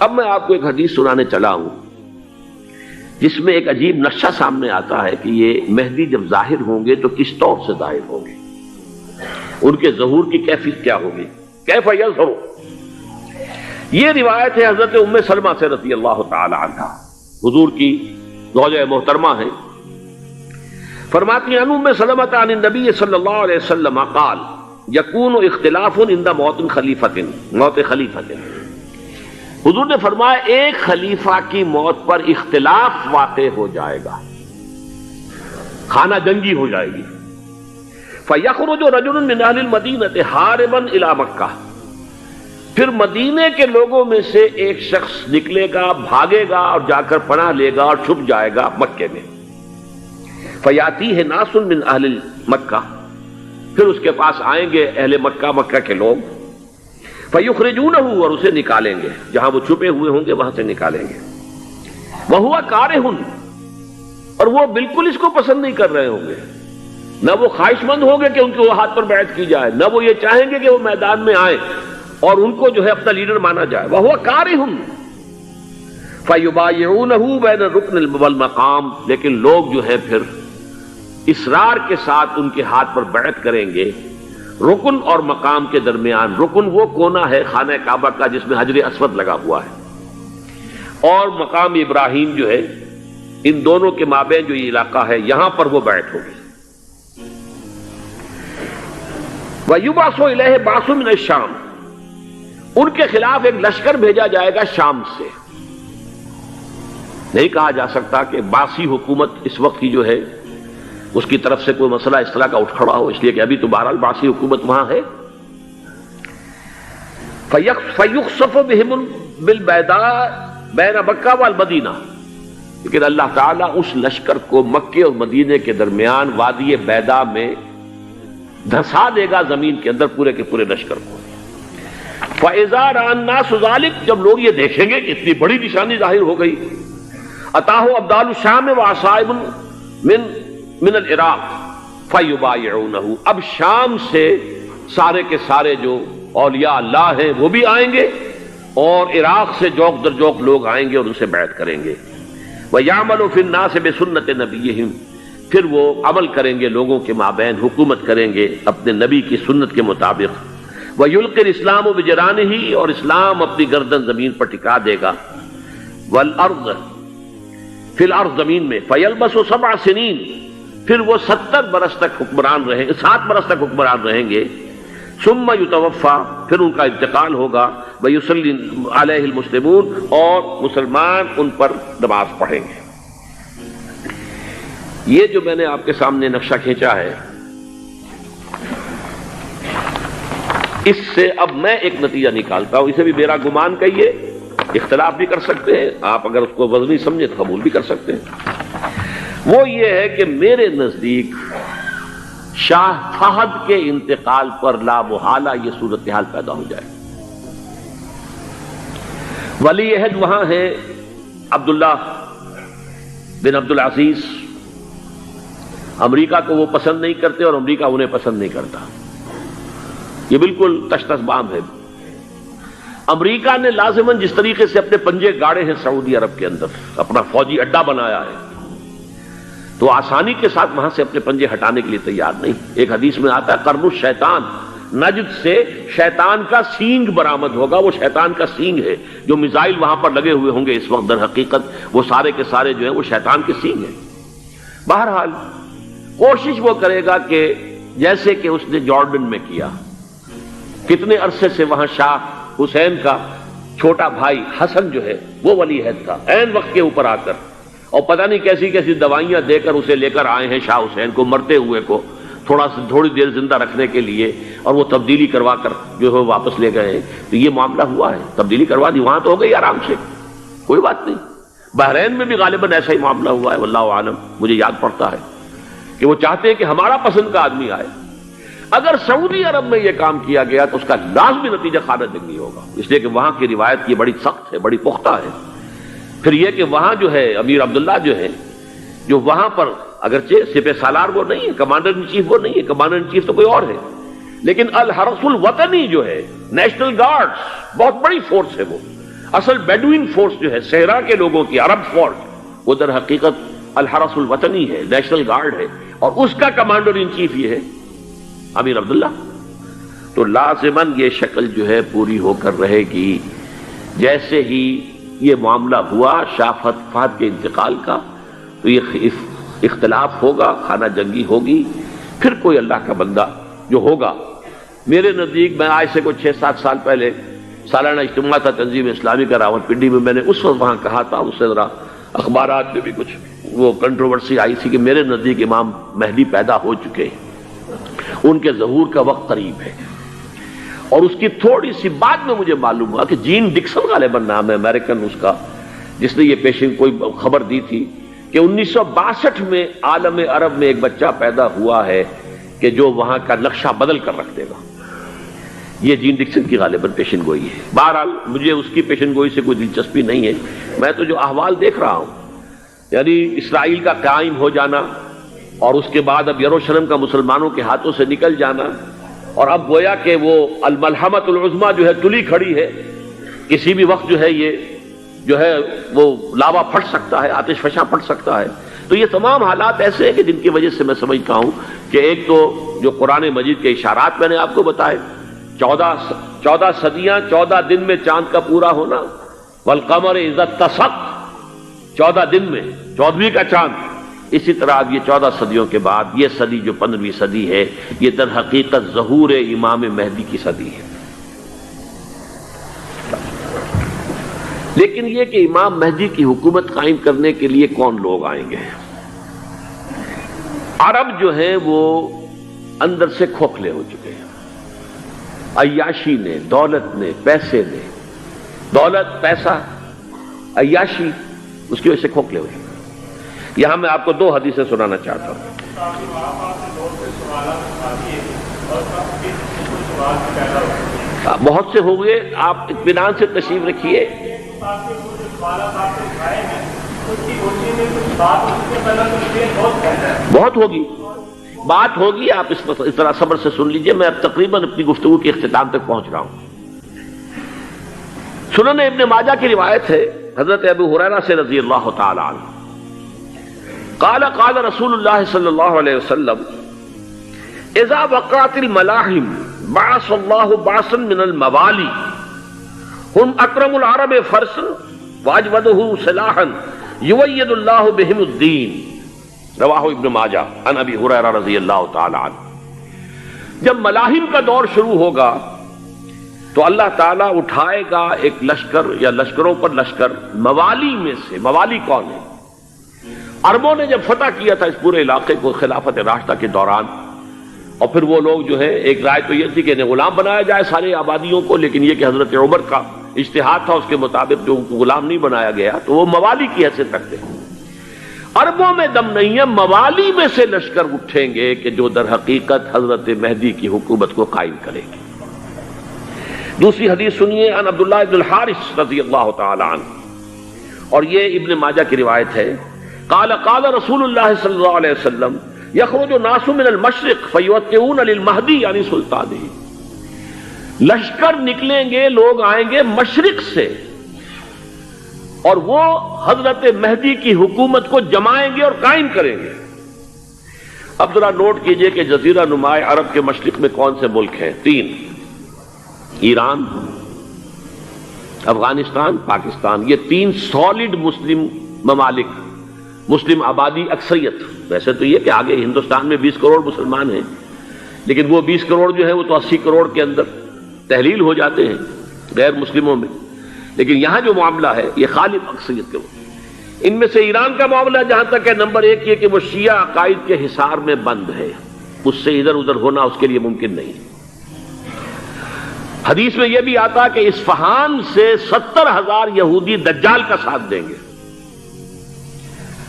اب میں آپ کو ایک حدیث سنانے چلا ہوں جس میں ایک عجیب نقشہ سامنے آتا ہے کہ یہ مہدی جب ظاہر ہوں گے تو کس طور سے ظاہر ہوں گے، ان کے ظہور کی کیفیت کیا ہوگی، کیف یظہر۔ یہ روایت ہے حضرت ام سلمہ سے رضی اللہ تعالی عنہا، حضور کی زوجہ محترمہ ہیں، فرماتی ہیں ام سلمہ عن النبی صلی اللہ علیہ وسلم قال یکون اختلاف عند موت خلیفۃ، موت خلیفۃ، حضور نے فرمایا ایک خلیفہ کی موت پر اختلاف واقع ہو جائے گا، خانہ جنگی ہو جائے گی۔ فَيَخْرُجُ رَجُلٌ مِّنْ أَهْلِ الْمَدِينَةِ هَارِبًا إِلَى مَكَّةَ، پھر مدینے کے لوگوں میں سے ایک شخص نکلے گا، بھاگے گا اور جا کر پناہ لے گا اور چھپ جائے گا مکے میں۔ فَيَأْتِيهِ نَاسٌ مِّنْ أَهْلِ مَكَّةِ، پھر اس کے پاس آئیں گے اہل مکہ، مکہ کے لوگ، فَيُخْرِجُونَهُ، اور اسے نکالیں گے، جہاں وہ چھپے ہوئے ہوں گے وہاں سے نکالیں گے۔ وَهُوَ كَارِهٌ، اور وہ بالکل اس کو پسند نہیں کر رہے ہوں گے، نہ وہ خواہش مند ہوں گے کہ ان کے ہاتھ پر بیعت کی جائے، نہ وہ یہ چاہیں گے کہ وہ میدان میں آئیں اور ان کو جو ہے اپنا لیڈر مانا جائے۔ وَهُوَ كَارِهٌ فَيُبَايِعُونَهُ بَيْنَ الرُّكْنِ وَالْمَقَامِ، لیکن لوگ جو ہے پھر اصرار کے ساتھ ان کے ہاتھ پر بیعت کریں گے رکن اور مقام کے درمیان۔ رکن وہ کونا ہے خانہ کعبہ کا جس میں حجر اسود لگا ہوا ہے، اور مقام ابراہیم جو ہے، ان دونوں کے مابین جو یہ علاقہ ہے یہاں پر وہ بیعت ہوگی۔ وَيُبْعَثُ إِلَيْهِ بَعْثٌ مِّنَ الشَّامِ، ان کے خلاف ایک لشکر بھیجا جائے گا شام سے۔ نہیں کہا جا سکتا کہ باسی حکومت اس وقت کی جو ہے اس کی طرف سے کوئی مسئلہ اس طرح کا اٹھ کھڑا ہو، اس لیے کہ ابھی تو بہرحال باسی حکومت وہاں ہے۔ فَيُخْسَفُ بِهِمْ بِالْبَيْضَاءِ بَيْنَ مَكَّةَ وَالْمَدِينَةِ، لیکن اللہ تعالیٰ اس لشکر کو مکے اور مدینے کے درمیان وادی بیضاء میں دھسا دے گا، زمین کے اندر پورے کے پورے لشکر کو۔ فَإِذَا رَأَى النَّاسُ ذَلِكَ، جب لوگ یہ دیکھیں گے کہ اتنی بڑی نشانی ظاہر ہو گئی، أَتَاهُ أَبْدَالُ الشَّامِ وَعَصَائِبٌ من العراق فَيُبَايِعُونَهُ، اب شام سے سارے کے سارے جو اولیاء اللہ ہیں وہ بھی آئیں گے، اور عراق سے جوق در جوق لوگ آئیں گے اور ان سے بیعت کریں گے۔ وَيَعْمَلُ فِي النَّاسِ بِسُنَّةِ نَبِيِّهِمْ، پھر وہ عمل کریں گے لوگوں کے مابین، حکومت کریں گے اپنے نبی کی سنت کے مطابق۔ وَيُلْقِي الْإِسْلَامُ بِجَرَانِهِ، اور اسلام اپنی گردن زمین پر ٹکا دے گا۔ وَالْأَرْضِ، فی الارض، زمین میں۔ فَيَلْبَسُ 7 سنین، پھر وہ 70 برس تک حکمران رہیں، 7 برس تک حکمران رہیں گے۔ ثم یتوفا، پھر ان کا انتقال ہوگا۔ ویصلی علیہ المسلمون، اور مسلمان ان پر نماز پڑھیں گے۔ یہ جو میں نے آپ کے سامنے نقشہ کھینچا ہے، اس سے اب میں ایک نتیجہ نکالتا ہوں، اسے بھی میرا گمان کہیے، اختلاف بھی کر سکتے ہیں آپ، اگر اس کو وزنی سمجھے تو قبول بھی کر سکتے ہیں۔ وہ یہ ہے کہ میرے نزدیک شاہ فہد کے انتقال پر لا محالہ یہ صورتحال پیدا ہو جائے۔ ولی عہد وہاں ہے عبداللہ بن عبد العزیز، امریکہ کو وہ پسند نہیں کرتے اور امریکہ انہیں پسند نہیں کرتا، یہ بالکل تش تش بام ہے۔ امریکہ نے لازماً جس طریقے سے اپنے پنجے گاڑے ہیں سعودی عرب کے اندر، اپنا فوجی اڈا بنایا ہے، تو آسانی کے ساتھ وہاں سے اپنے پنجے ہٹانے کے لیے تیار نہیں۔ ایک حدیث میں آتا ہے قرن الشیطان، نجد سے شیطان کا سینگ برآمد ہوگا، وہ شیطان کا سینگ ہے، جو میزائل وہاں پر لگے ہوئے ہوں گے اس وقت، در حقیقت وہ سارے کے سارے جو ہیں وہ شیطان کے سینگ ہیں۔ بہرحال کوشش وہ کرے گا کہ جیسے کہ اس نے جارڈن میں کیا، کتنے عرصے سے وہاں شاہ حسین کا چھوٹا بھائی حسن جو ہے وہ ولی عہد تھا، عین وقت کے اوپر آ کر، اور پتہ نہیں کیسی کیسی دوائیاں دے کر اسے لے کر آئے ہیں شاہ حسین کو، مرتے ہوئے کو تھوڑی دیر زندہ رکھنے کے لیے، اور وہ تبدیلی کروا کر جو ہے واپس لے گئے ہیں۔ تو یہ معاملہ ہوا ہے، تبدیلی کروا دی، وہاں تو ہو گئی آرام سے، کوئی بات نہیں۔ بحرین میں بھی غالباً ایسا ہی معاملہ ہوا ہے، واللہ عالم، مجھے یاد پڑتا ہے کہ وہ چاہتے ہیں کہ ہمارا پسند کا آدمی آئے۔ اگر سعودی عرب میں یہ کام کیا گیا تو اس کا لازمی نتیجہ خانہ جنگی ہوگا، اس لیے کہ وہاں کی روایت یہ بڑی سخت ہے، بڑی پختہ ہے۔ پھر یہ کہ وہاں جو ہے امیر عبداللہ جو ہے، جو وہاں پر اگرچہ سپہ سالار وہ نہیں ہے، کمانڈر ان چیف وہ نہیں ہے، کمانڈر ان چیف تو کوئی اور ہے، لیکن الحرس الوطنی جو ہے، نیشنل گارڈز، بہت بڑی فورس ہے وہ۔ اصل بیڈوین فورس جو ہے صحرا کے لوگوں کی عرب فورس، وہ در حقیقت الحرس الوطنی ہے، نیشنل گارڈ ہے، اور اس کا کمانڈر ان چیف یہ ہے امیر عبداللہ. تو لازماً یہ شکل جو ہے پوری ہو کر رہے گی. جیسے ہی یہ معاملہ ہوا شاہ فہد کے انتقال کا تو یہ اختلاف ہوگا، خانہ جنگی ہوگی. پھر کوئی اللہ کا بندہ جو ہوگا، میرے نزدیک، میں آج سے کوئی 6-7 سال پہلے سالانہ اجتماع تھا تنظیم اسلامی کا راول پنڈی میں، میں نے اس وقت وہاں کہا تھا، اس سے ذرا اخبارات میں بھی کچھ وہ کنٹروورسی آئی تھی کہ میرے نزدیک امام مہدی پیدا ہو چکے ہیں، ان کے ظہور کا وقت قریب ہے. اور اس کی تھوڑی سی بعد میں مجھے معلوم ہوا کہ جین ڈکسن غالباً نام ہے امریکن اس کا، جس نے یہ پیشن کوئی خبر دی تھی کہ 1962 میں عالم عرب میں ایک بچہ پیدا ہوا ہے کہ جو وہاں کا نقشہ بدل کر رکھ دے گا. یہ جین ڈکسن کی غالباً پیشن گوئی ہے. بہرحال مجھے اس کی پیشن گوئی سے کوئی دلچسپی نہیں ہے، میں تو جو احوال دیکھ رہا ہوں، یعنی اسرائیل کا قائم ہو جانا اور اس کے بعد اب یروشلم کا مسلمانوں کے ہاتھوں سے نکل جانا، اور اب گویا کہ وہ الملحمۃ العظمیٰ جو ہے تلی کھڑی ہے، کسی بھی وقت جو ہے یہ جو ہے وہ لاوا پھٹ سکتا ہے، آتش فشاں پھٹ سکتا ہے. تو یہ تمام حالات ایسے ہیں کہ جن کی وجہ سے میں سمجھتا ہوں کہ ایک تو جو قرآن مجید کے اشارات میں نے آپ کو بتائے، 14 صدیاں 14 دن میں چاند کا پورا ہونا، والقمر اذا اتسق، 14 دن میں 14ویں کا چاند. اسی طرح اب یہ 14 صدیوں کے بعد یہ صدی جو 15ویں صدی ہے، یہ در حقیقت ظہور امام مہدی کی صدی ہے. لیکن یہ کہ امام مہدی کی حکومت قائم کرنے کے لیے کون لوگ آئیں گے؟ عرب جو ہیں وہ اندر سے کھوکھلے ہو چکے ہیں. عیاشی نے، دولت نے، پیسے نے، دولت، پیسہ، عیاشی، اس کی وجہ سے کھوکھلے ہو چکے ہیں. یہاں میں آپ کو 2 حدیثیں سنانا چاہتا ہوں. بہت سے ہو گئے، آپ اطمینان سے تشریف رکھیے. بہت ہوگی، بات ہوگی، آپ اس طرح صبر سے سن لیجئے. میں اب تقریباً اپنی گفتگو کے اختتام تک پہنچ رہا ہوں. سنن ابن ماجہ کی روایت ہے حضرت ابو ہریرہ سے رضی اللہ تعالی عنہ، قال قال رسول اللہ صلی اللہ علیہ وسلم اذا وقعت الملاحم بعث اللہ بعثا من الموالی هم اکرم العرب فرسا واجودہ سلاحا یوید اللہ بہم الدین. رواہ ابن ماجہ عن ابی ہریرہ رضی اللہ تعالی عنہ. جب ملاحم کا دور شروع ہوگا تو اللہ تعالیٰ اٹھائے گا ایک لشکر یا لشکروں پر لشکر موالی میں سے. موالی کون ہے؟ عربوں نے جب فتح کیا تھا اس پورے علاقے کو خلافت راشدہ کے دوران، اور پھر وہ لوگ جو ہے، ایک رائے تو یہ تھی کہ انہیں غلام بنایا جائے سارے آبادیوں کو، لیکن یہ کہ حضرت عمر کا اجتہاد تھا، اس کے مطابق جو غلام نہیں بنایا گیا تو وہ موالی کی حیثیت رکھتے ہیں. عربوں میں دم نہیں ہے، موالی میں سے لشکر اٹھیں گے کہ جو در حقیقت حضرت مہدی کی حکومت کو قائم کریں گے. دوسری حدیث سنیے عن عبداللہ بن الحارث رضی اللہ تعالی عنہ، اور یہ ابن ماجہ کی روایت ہے. قال قال رسول اللہ صلی اللہ علیہ وسلم یخرج الناس من المشرق فیوطئون للمہدی یعنی سلطانہ. لشکر نکلیں گے، لوگ آئیں گے مشرق سے، اور وہ حضرت مہدی کی حکومت کو جمائیں گے اور قائم کریں گے. اب ذرا نوٹ کیجئے کہ جزیرہ نما عرب کے مشرق میں کون سے ملک ہیں؟ 3: ایران، افغانستان، پاکستان. یہ 3 سالڈ مسلم ممالک، مسلم آبادی اکثریت. ویسے تو یہ کہ آگے ہندوستان میں 20 کروڑ مسلمان ہیں، لیکن وہ 20 کروڑ جو ہے وہ تو 80 کروڑ کے اندر تحلیل ہو جاتے ہیں غیر مسلموں میں. لیکن یہاں جو معاملہ ہے یہ غالب اکثریت کے. ان میں سے ایران کا معاملہ جہاں تک ہے، نمبر 1 یہ کہ وہ شیعہ عقائد کے حصار میں بند ہے، اس سے ادھر ادھر ہونا اس کے لیے ممکن نہیں. حدیث میں یہ بھی آتا کہ اصفہان سے 70,000 یہودی دجال کا ساتھ دیں گے.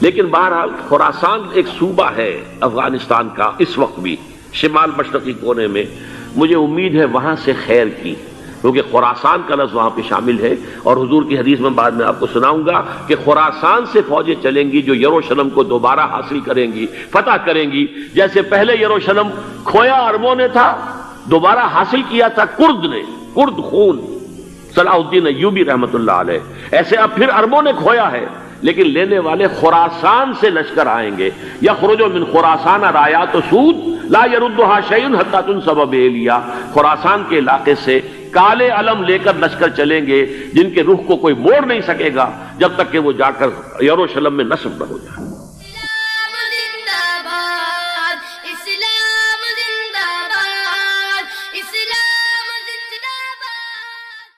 لیکن بہرحال خراسان ایک صوبہ ہے افغانستان کا اس وقت بھی شمال مشرقی کونے میں، مجھے امید ہے وہاں سے خیر کی، کیونکہ خراسان کا لفظ وہاں پہ شامل ہے. اور حضور کی حدیث میں بعد میں آپ کو سناؤں گا کہ خراسان سے فوجیں چلیں گی جو یروشلم کو دوبارہ حاصل کریں گی، فتح کریں گی. جیسے پہلے یروشلم کھویا عربوں نے تھا، دوبارہ حاصل کیا تھا کرد نے، کرد خون صلاح الدین ایوبی رحمت اللہ علیہ. ایسے اب پھر عربوں نے کھویا ہے، لیکن لینے والے خراسان سے لشکر آئیں گے. یخرج من خراسان رایات سود لا يردها شیء حتی تنصب بإیلیا. خراسان کے علاقے سے کالے علم لے کر لشکر چلیں گے جن کے رخ کو کوئی موڑ نہیں سکے گا جب تک کہ وہ جا کر یروشلم میں نصب نہ ہو جائے.